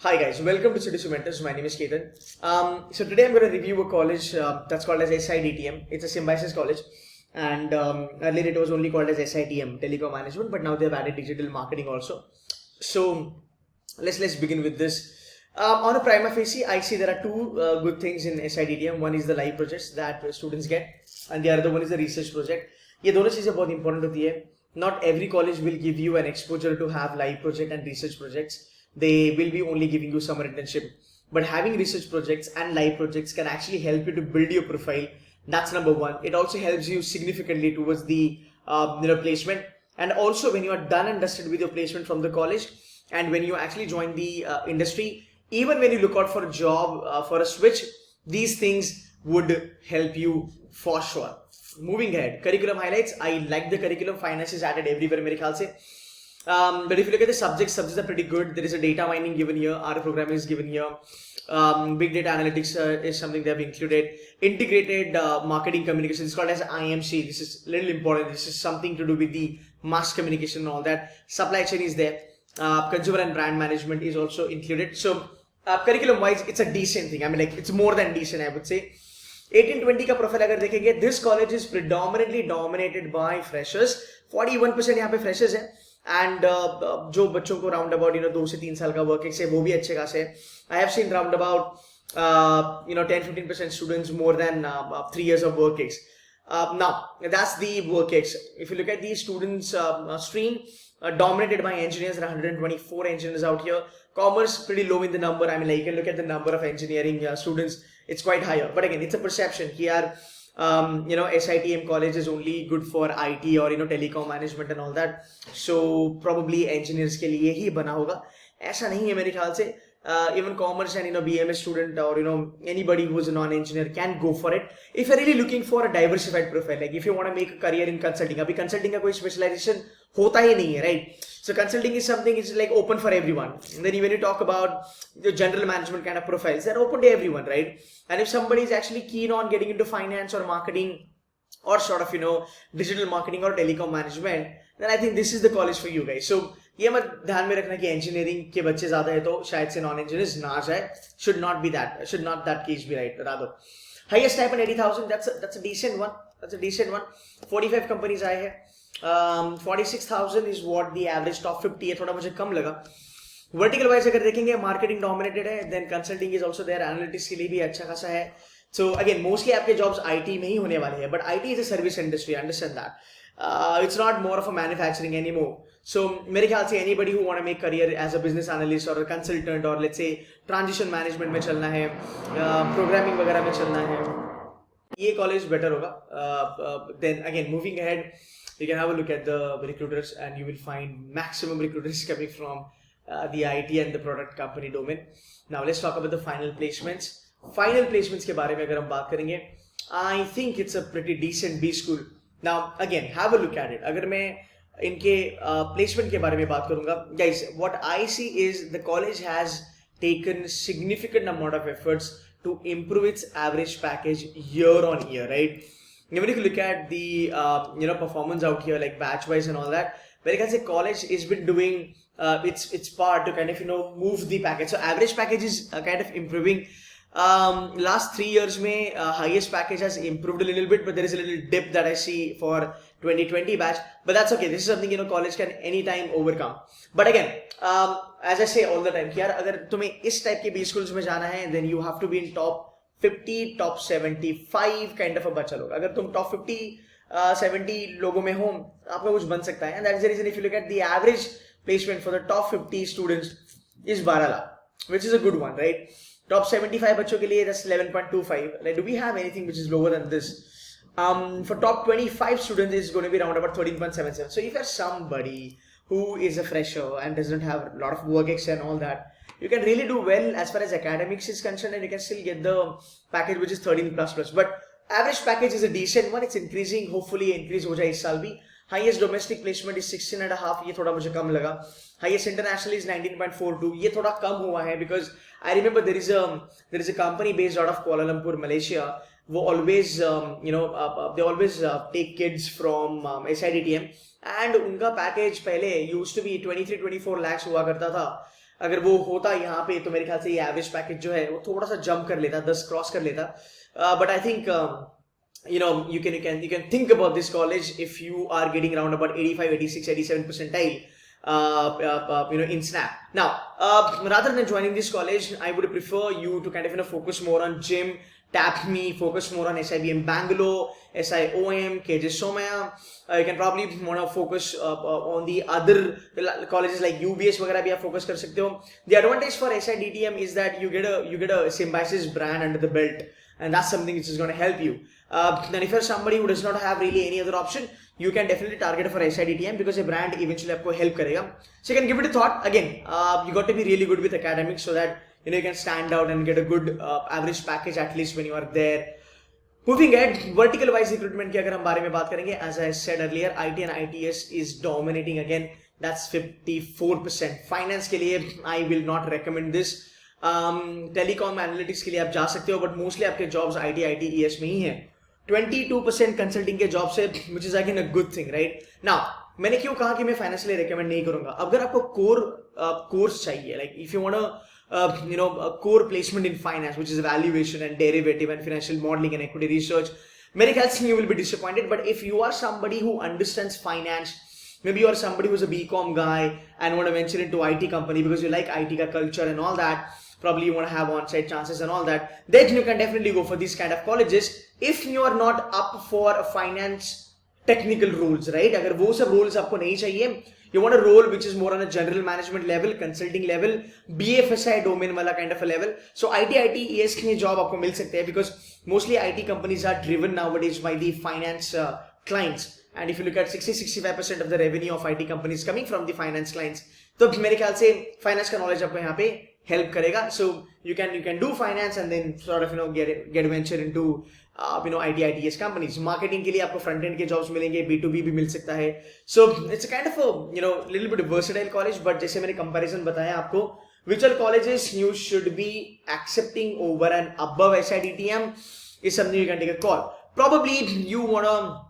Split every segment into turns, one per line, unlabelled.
Hi guys, welcome to Citizen Mentors. My name is Ketan. So today I'm going to review a college that's called as SIDTM. It's a Symbiosis college, and earlier it was only called as SITM, Telecom Management, but now they've added digital marketing also. So let's begin with this. On a prima facie, I see there are two good things in SIDTM. One is the live projects that students get, and the other one is the research project. ये दोनों चीजें बहुत important होती है. Not every college will give you an exposure to have live project and research projects. They will be only giving you summer internship, but having research projects and live projects can actually help you to build your profile. That's number one. It also helps you significantly towards the placement, and also when you are done and dusted with your placement from the college, and when you actually join the industry, even when you look out for a job, for a switch, these things would help you for sure. Moving ahead, curriculum highlights. I like the curriculum. Finance is added everywhere मेरे ख्याल से. But if you look at the subjects are pretty good. There is a data mining given here, R programming is given here, big data analytics is something they have included, integrated marketing communication is called as IMC. This is a little important. This is something to do with the mass communication and all that. Supply chain is there, consumer and brand management is also included. So curriculum wise it's a decent thing. I mean, like, it's more than decent, I would say. 18-20 का profile अगर देखेंगे, this college is predominantly dominated by freshers. 41% यहाँ पे freshers है, and जो बच्चों को round about 2 से 3 साल का work है वो भी अच्छे खासे है. I have seen round about 10-15% students more than 3 years of work ex. Now that's the work ex. If you look at the students stream, dominated by engineers. There are 124 engineers out here. Commerce pretty low in the number. I mean, like, you can look at the number of engineering students, it's quite higher, but again, it's a perception here. SITM college is only good for IT or telecom management and all that, so probably engineers के लिए ही बना होगा. ऐसा नहीं है मेरे ख्याल से. Even commerce and BMS student or anybody who's a non-engineer can go for it if you're really looking for a diversified profile. Like, if you want to make a career in consulting, अभी consulting का कोई specialization होता ही नहीं है, right? So consulting is something, it's like open for everyone. And then when you talk about the general management kind of profiles, they're open to everyone, right? And if somebody is actually keen on getting into finance or marketing or sort of digital marketing or telecom management, then I think this is the college for you guys. So ये मत ध्यान में रखना कि engineering के बच्चे ज़्यादा है तो शायद से non-engineers ना जाए. Should not that case be, right? Rather, highest stipend 80,000. That's a decent one. 45 companies आए हैं. 46,000 is what the average top 50 है. थोड़ा मुझे कम लगा. Vertical wise अगर देखेंगे, marketing dominated है. Then consulting is also there. Analytics के लिए भी अच्छा खासा है. So again, mostly आपके jobs IT में ही होने वाले हैं. But IT is a service industry. Understand that. It's not more of a manufacturing anymore. So मेरे ख्याल से anybody who want to make career as a business analyst or a consultant or let's say transition management में चलना है, programming वगैरह में चलना है, ये college better होगा. Then again, moving ahead, you can have a look at the recruiters and you will find maximum recruiters coming from the IT and the product company domain. Now let's talk about the final placements. Final placements के बारे में अगर हम बात करेंगे, I think it's a pretty decent B school. Now again, have a look at it. अगर मैं इनके placement के बारे में बात करूँगा, guys, what I see is the college has taken significant amount of efforts to improve its average package year on year, right? Even if you look at the performance out here, like batch wise and all that, where you can say college has been doing its part to kind of move the package. So average package is kind of improving. Last 3 years में highest package has improved a little bit, but there is a little dip that I see for 2020 batch, but that's okay. This is something college can anytime overcome. But again, as I say all the time, यार अगर तुम्हें इस type के B schools में जाना है, then you have to be in top 50, top 75 kind of a बच्चा लोग. अगर तुम top 50, 70 लोगों में हो, आपका कुछ बन सकता है. And that is the reason if you look at the average placement for the top 50 students is 12 lakh, which is a good one, right? Top 75 बच्चों के लिए that's 11.25. Like, do we have anything which is lower than this? For top 25 students is going to be around about 13.77. So if you're somebody who is a fresher and doesn't have a lot of work ex and all that, you can really do well as far as academics is concerned, and you can still get the package which is 13 plus. But average package is a decent one. It's increasing. Hopefully increase हो जाए इस साल भी. Highest domestic placement is 16.5. ये थोड़ा मुझे कम लगा. Highest international is 19.42. ये थोड़ा कम हुआ है because I remember there is a company based out of Kuala Lumpur, Malaysia. वो always they always take kids from SIDTM, and उनका package पहले used to be 23-24 lakhs हुआ करता था. अगर वो होता यहाँ पे तो मेरे ख्याल से ये एवरेज पैकेज जो है वो थोड़ा सा जंप कर लेता, 10 क्रॉस कर लेता. But I think you can think about this college if you are getting around about 85, 86, 87 percentile in Snap. Now, rather than joining this college, I would prefer you to kind of focus more on gym, TAPME, focus more on SIBM Bangalore, SIOM, KJ Somaya. You can probably want to focus on the other colleges like UBS वगैरह भी आप focus कर सकते हो. The advantage for SIDTM is that you get a Symbiosis brand under the belt, and that's something which is going to help you. Then if you're somebody who does not have really any other option, you can definitely target for SIDTM because a brand eventually आपको help करेगा. So you can give it a thought. Again, you got to be really good with academics so that you can stand out and get a good average package at least when you are there. Moving ahead, vertical wise recruitment की अगर हम बारे में बात करेंगे, as I said earlier, IT and ITS is dominating again. That's 54%. Finance के लिए I will not recommend this. Telecom analytics के लिए आप जा सकते हो, but mostly आपके jobs IT, ITES में ही हैं. 22% कंसल्टिंग के जॉब से, which is again a good thing, right? Now, मैंने क्यों कहा कि मैं फाइनेंस के लिए रेकमेंड नहीं करूंगा? अगर आपको कोर्स चाहिए, like if you want a core placement in finance, which is valuation and derivative and financial modeling and equity research, मेरे ख्याल से you will be disappointed. But if you are somebody who understands finance, maybe you are somebody who's a BCom guy and want to venture into IT company because you like IT का culture and all that, probably you want to have on-site chances and all that, then you can definitely go for these kind of colleges if you are not up for finance technical roles, right? अगर वो सब roles आपको नहीं चाहिए, you want a role which is more on a general management level, consulting level, BFSI domain वाला kind of a level. So ITES की job आपको मिल सकते हैं because mostly IT companies are driven nowadays by the finance clients. And if you look at 60-65% of the revenue of IT companies coming from the finance clients, तो मेरे ख्याल से finance का knowledge आपको यहाँ पे help करेगा. So you can do finance and then sort of get venture into IT ITS companies. Marketing के लिए आपको front end के jobs मिलेंगे, B2B भी मिल सकता है. So it's a kind of a little bit versatile college. But जैसे मैंने comparison बताया आपको, which all colleges you should be accepting over and above SIDTM is something you can take a call. Probably you wanna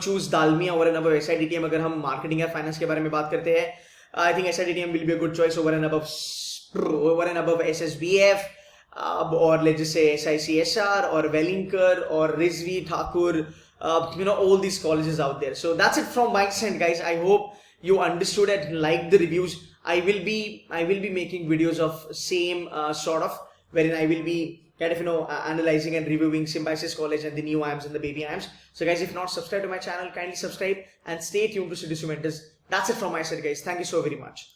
choose Dalmia over and above SIDTM अगर हम marketing या finance के बारे में बात करते हैं. I think SIDTM will be a good choice over and above SSBF, or let's just say SICSR or Wellinger or Rizvi Thakur, all these colleges out there. So that's it from my side, guys. I hope you understood and liked the reviews. I will be making videos of same sort of, wherein I will be kind of analyzing and reviewing Symbiosis College and the new IIMs and the baby IIMs. So guys, if not subscribed to my channel, kindly subscribe and stay tuned to Symbiosis. That's it from my side, guys. Thank you so very much.